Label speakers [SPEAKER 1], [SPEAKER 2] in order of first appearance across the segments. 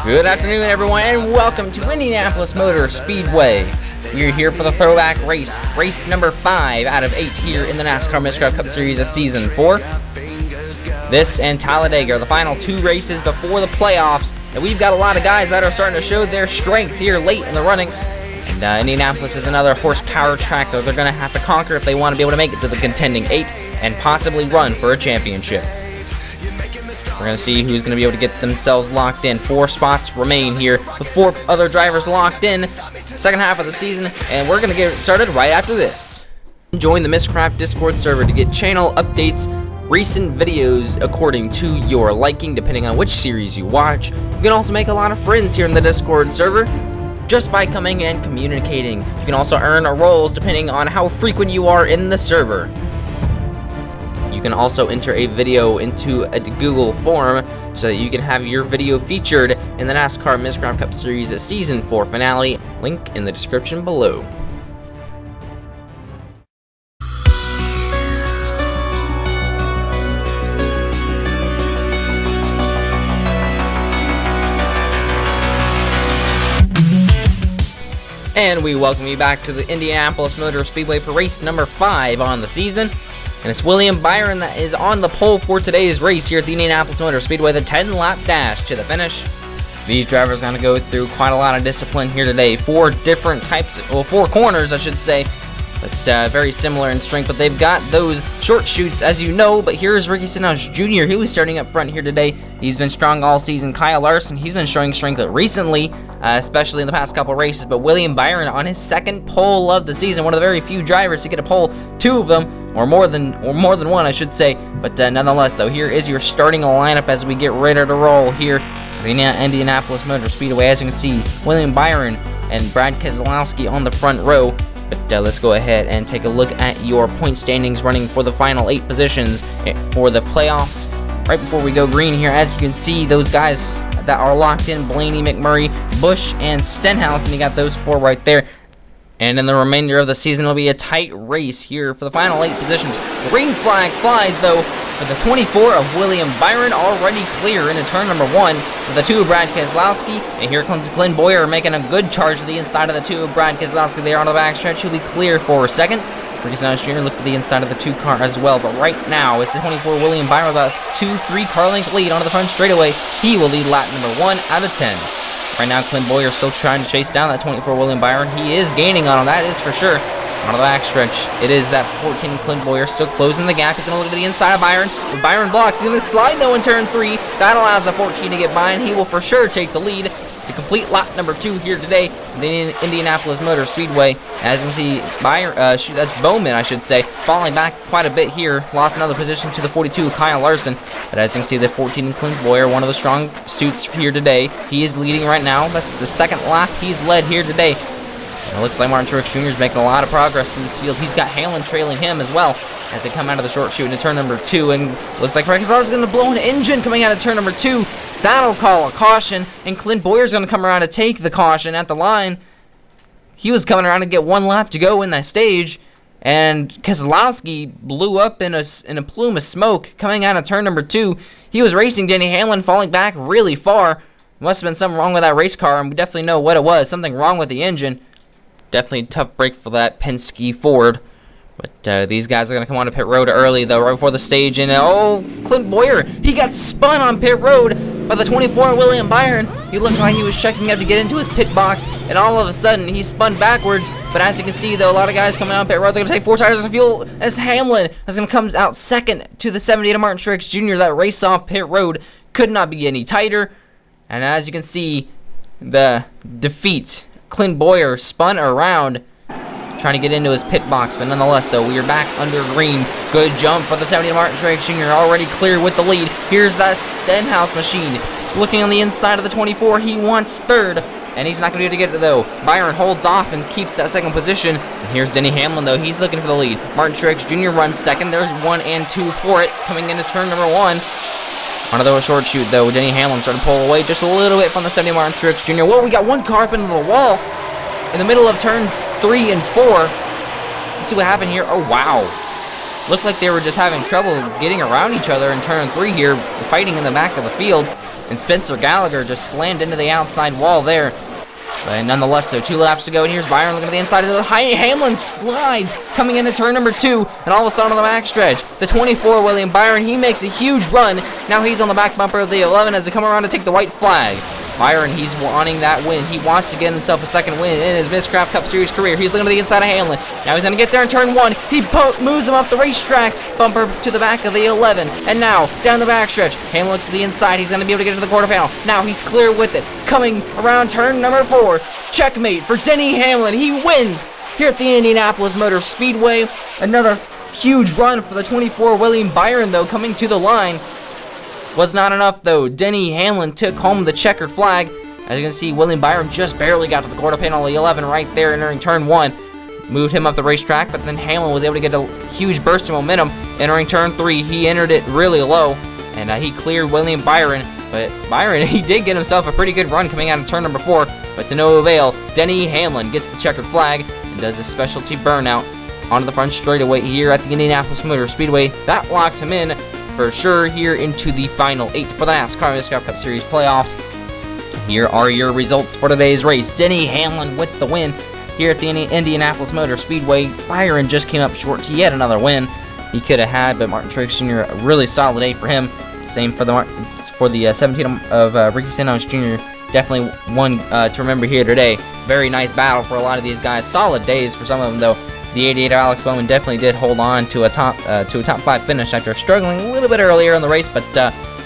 [SPEAKER 1] Good afternoon, everyone, and welcome to Indianapolis Motor Speedway. We're here for the throwback race, race number 5 out of 8 here in the NASCAR Mr. Cup Series of Season 4. This and Talladega are the final 2 races before the playoffs, and we've got a lot of guys that are starting to show their strength here late in the running. And Indianapolis is another horsepower track that they're going to have to conquer if they want to be able to make it to the contending 8 and possibly run for a championship. We're going to see who's going to be able to get themselves locked in. 4 spots remain here with 4 other drivers locked in. Second half of the season, and we're going to get started right after this. Join the Mistcraft Discord server to get channel updates, recent videos according to your liking, depending on which series you watch. You can also make a lot of friends here in the Discord server just by coming and communicating. You can also earn roles depending on how frequent you are in the server. You can also enter a video into a Google form so that you can have your video featured in the NASCAR Mistcraft Cup Series Season 4 finale. Link in the description below. And we welcome you back to the Indianapolis Motor Speedway for race number 5 on the season. And it's William Byron that is on the pole for today's race here at the Indianapolis Motor Speedway, the 10-lap dash to the finish. These drivers are going to go through quite a lot of discipline here today. 4 different types, well, 4 corners, I should say, but very similar in strength. But they've got those short chutes, as you know. But here's Ricky Stenhouse Jr. He was starting up front here today. He's been strong all season. Kyle Larson, he's been showing strength recently, especially in the past couple races. But William Byron on his second pole of the season, one of the very few drivers to get a pole, 2 of them. Or more than one, I should say. But nonetheless, though, here is your starting lineup as we get ready to roll here at the Indianapolis Motor Speedway. As you can see, William Byron and Brad Keselowski on the front row. But let's go ahead and take a look at your point standings running for the final 8 positions for the playoffs. Right before we go green here, as you can see, those guys that are locked in, Blaney, McMurray, Busch, and Stenhouse, and you got those 4 right there. And in the remainder of the season, it'll be a tight race here for the final 8 positions. Green flag flies, though, for the 24 of William Byron already clear into turn number 1 with the 2 of Brad Keselowski. And here comes Clint Bowyer making a good charge to the inside of the 2 of Brad Keselowski there on the backstretch. He'll be clear for a second. Ricky Stenhouse Jr. looked to the inside of the 2 car as well. But right now, it's the 24 William Byron with about 2-3 car length lead onto the front straightaway. He will lead lap number 1 out of 10. Right now, Clint Bowyer still trying to chase down that 24 William Byron. He is gaining on him, that is for sure. On the backstretch, it is that 14 Clint Bowyer still closing the gap. He's going to look to the inside of Byron. But Byron blocks. He's going to slide, though, in turn 3. That allows the 14 to get by, and he will for sure take the lead to complete lap number 2 here today in the Indianapolis Motor Speedway. As you can see, Byron, that's Bowman, I should say, falling back quite a bit here. Lost another position to the 42, Kyle Larson. But as you can see, the 14 Clint Bowyer, one of the strong suits here today. He is leading right now. That's the second lap he's led here today. And it looks like Martin Truex Jr. is making a lot of progress through this field. He's got Hamlin trailing him as well as they come out of the short chute into turn number 2. And it looks like Keselowski is going to blow an engine coming out of turn number 2. That'll call a caution. And Clint Bowyer's going to come around to take the caution at the line. He was coming around to get 1 lap to go in that stage. And Keselowski blew up in a plume of smoke coming out of turn number 2. He was racing Denny Hamlin, falling back really far. Must have been something wrong with that race car, and we definitely know what it was. Something wrong with the engine. Definitely a tough break for that Penske Ford. But these guys are going to come onto pit road early, though, right before the stage. And, Clint Bowyer, he got spun on pit road by the 24 William Byron. He looked like he was checking out to get into his pit box, and all of a sudden, he spun backwards. But as you can see, though, a lot of guys coming out on pit road, they're going to take 4 tires of fuel. As Hamlin is going to come out second to the 78 of Martin Truex Jr. That race off pit road could not be any tighter. And as you can see, the defeat, Clint Bowyer spun around, trying to get into his pit box, but nonetheless, though, we are back under green. Good jump for the 70 Martin Truex Jr. already clear with the lead. Here's that Stenhouse machine looking on the inside of the 24. He wants 3rd, and he's not going to be able to get it, though. Byron holds off and keeps that 2nd position. And here's Denny Hamlin, though. He's looking for the lead. Martin Truex Jr. runs 2nd. There's 1 and 2 for it coming into turn number 1. On a short shoot, though, Denny Hamlin started to pull away just a little bit from the 70 Martin Truex Jr. Whoa, we got 1 car up into the wall in the middle of turns 3 and 4. Let's see what happened here. Oh, wow. Looked like they were just having trouble getting around each other in turn 3 here, fighting in the back of the field. and Spencer Gallagher just slammed into the outside wall there. But nonetheless, though, 2 laps to go, and here's Byron looking at the inside of the Hamlin slides, coming into turn number 2, and all of a sudden on the backstretch, the 24, William Byron, he makes a huge run. Now he's on the back bumper of the 11 as they come around to take the white flag. Byron, he's wanting that win. He wants to get himself a second win in his Mizcraft Cup Series career. He's looking to the inside of Hamlin. Now he's going to get there in turn 1. He moves him up the racetrack, bumper to the back of the 11. And now, down the backstretch, Hamlin looks to the inside. He's going to be able to get to the quarter panel. Now he's clear with it. Coming around turn number 4. Checkmate for Denny Hamlin. He wins here at the Indianapolis Motor Speedway. Another huge run for the 24 William Byron, though, coming to the line. Was not enough, though. Denny Hamlin took home the checkered flag. As you can see, William Byron just barely got to the quarter panel of the 11 right there entering turn 1. Moved him up the racetrack, but then Hamlin was able to get a huge burst of momentum entering turn 3. He entered it really low, and he cleared William Byron. But Byron, he did get himself a pretty good run coming out of turn number 4, but to no avail. Denny Hamlin gets the checkered flag and does a specialty burnout onto the front straightaway here at the Indianapolis Motor Speedway. That locks him in for sure here into the final 8 for the NASCAR Mizcraft Cup Series playoffs. Here are your results for today's race. Denny Hamlin with the win here at the Indianapolis Motor Speedway. Byron just came up short to yet another win he could have had, but Martin Truex Jr., a really solid 8 for him. Same for the 17 of Ricky Stenhouse Jr. Definitely one to remember here today. Very nice battle for a lot of these guys. Solid days for some of them, though. The 88 of Alex Bowman definitely did hold on to a top 5 finish after struggling a little bit earlier in the race, but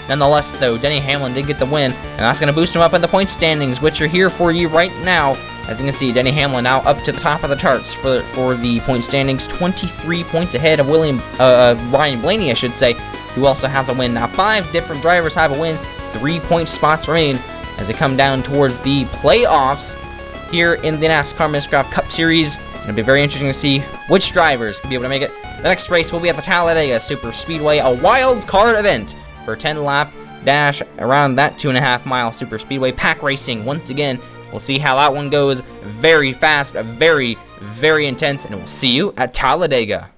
[SPEAKER 1] nonetheless, though, Denny Hamlin did get the win, and that's going to boost him up in the point standings, which are here for you right now. As you can see, Denny Hamlin now up to the top of the charts for the point standings, 23 points ahead of Ryan Blaney, I should say, who also has a win. Now, 5 different drivers have a win, 3-point spots remain as they come down towards the playoffs here in the NASCAR Mizcraft Cup Series. It'll be very interesting to see which drivers can be able to make it. The next race will be at the Talladega Super Speedway, a wild card event for a 10-lap dash around that 2.5-mile Super Speedway. Pack racing once again. We'll see how that one goes. Very fast, very, very intense, and we'll see you at Talladega.